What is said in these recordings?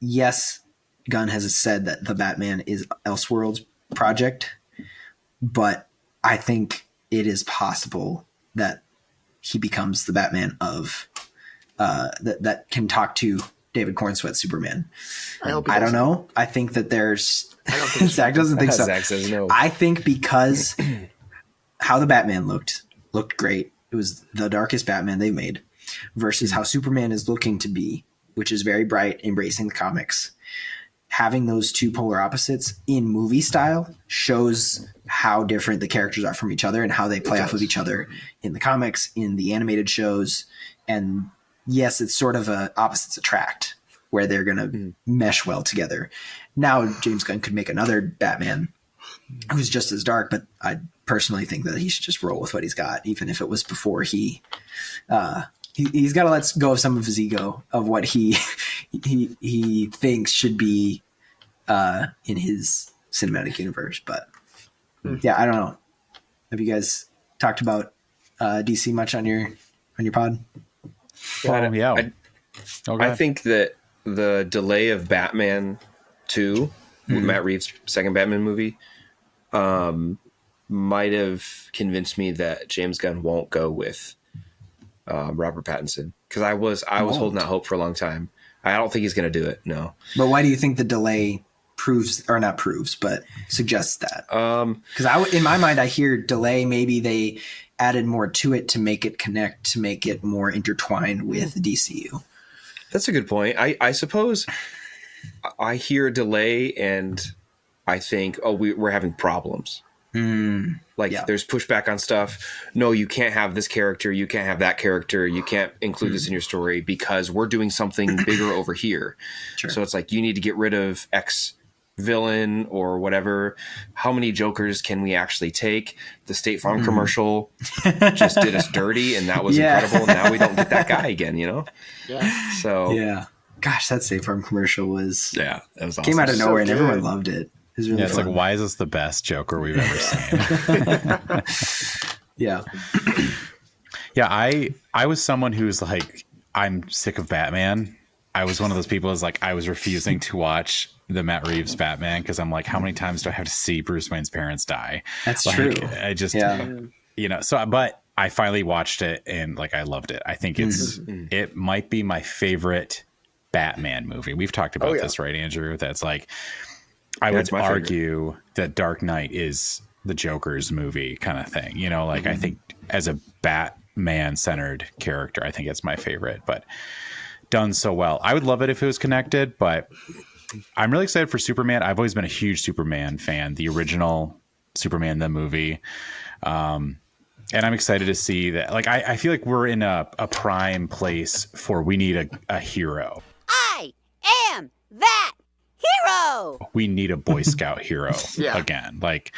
yes, Gunn has said that the Batman is Elseworlds project, but I think it is possible that he becomes the Batman of that can talk to David Corenswet Superman. I don't know. I think that there's Zach doesn't think so. Zach says no. I think because how the Batman looked great. It was the darkest Batman they've made versus how Superman is looking to be, which is very bright, embracing the comics. Having those two polar opposites in movie style shows how different the characters are from each other and how they play off of each other in the comics, in the animated shows. And yes, it's sort of a opposites attract where they're going to mesh well together. Now James Gunn could make another Batman who's just as dark, but I personally think that he should just roll with what he's got, even if it was before he's got to let go of some of his ego of what he thinks should be in his cinematic universe. But yeah, I don't know. Have you guys talked about DC much on your pod? I think that the delay of Batman 2, Matt Reeves' second Batman movie, might have convinced me that James Gunn won't go with Robert Pattinson, because I was holding that hope for a long time. I don't think he's going to do it. No. But why do you think the delay suggests that? Because in my mind, I hear delay. Maybe they added more to it to make it connect, to make it more intertwined with the DCU. That's a good point. I suppose I hear delay and I think, we're having problems. There's pushback on stuff. No, you can't have this character. You can't have that character. You can't include this in your story because we're doing something bigger over here. Sure. So it's like, you need to get rid of X villain or whatever. How many Jokers can we actually take? The State Farm commercial just did us dirty, and that was incredible. Now we don't get that guy again, Yeah. So yeah. Gosh, that State Farm commercial was that was awesome. Came out of nowhere and everyone loved it. It was really it's fun. like, why is this the best Joker we've ever seen? Yeah. Yeah, I was someone who's like, I'm sick of Batman. I was one of those people who's like, I was refusing to watch the Matt Reeves Batman because I'm like, how many times do I have to see Bruce Wayne's parents die? That's like, true. I just, but I finally watched it and like, I loved it. I think it might be my favorite Batman movie. We've talked about this, right, Andrew? That's like, I would argue that Dark Knight is the Joker's movie kind of thing. I think as a Batman centered character, I think it's my favorite, but done so well. I would love it if it was connected, but I'm really excited for Superman. I've always been a huge Superman fan, the original Superman, the movie. And I'm excited to see that. Like, I feel like we're in a prime place for, we need a hero. I am that hero. We need a Boy Scout hero again. Like,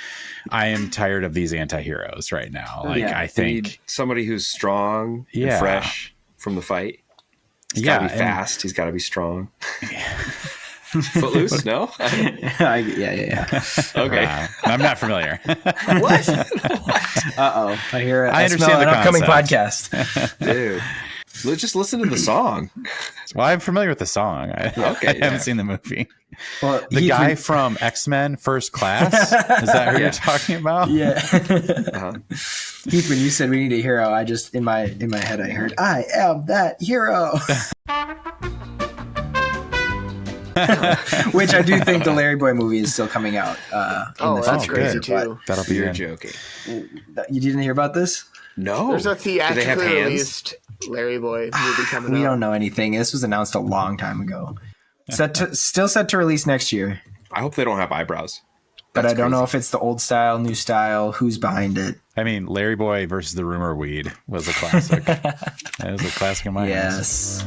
I am tired of these anti-heroes right now. Like, I think somebody who's strong and fresh from the fight. He's got to be fast. He's got to be strong. Footloose? No? Yeah. Okay. I'm not familiar. What? Uh-oh. I hear it. I understand the upcoming concept. podcast. Dude. Just listen to the song. Well, I'm familiar with the song. I haven't seen the movie. Well, the guy from X-Men First Class? Is that who you're talking about? Yeah. Heath, when you said we need a hero, I just in my head I heard, I am that hero. Which I do think the Larry Boy movie is still coming out. That's crazy too. That'll be You're joking. You didn't hear about this? No. There's a theatrically hands? released Larry Boy movie coming out. We don't know anything. This was announced a long time ago. Still set to release next year. I hope they don't have eyebrows. But I don't know if it's the old style, new style, who's behind it. I mean, Larry Boy versus the Rumor Weed was a classic. That was a classic in my eyes. Yes.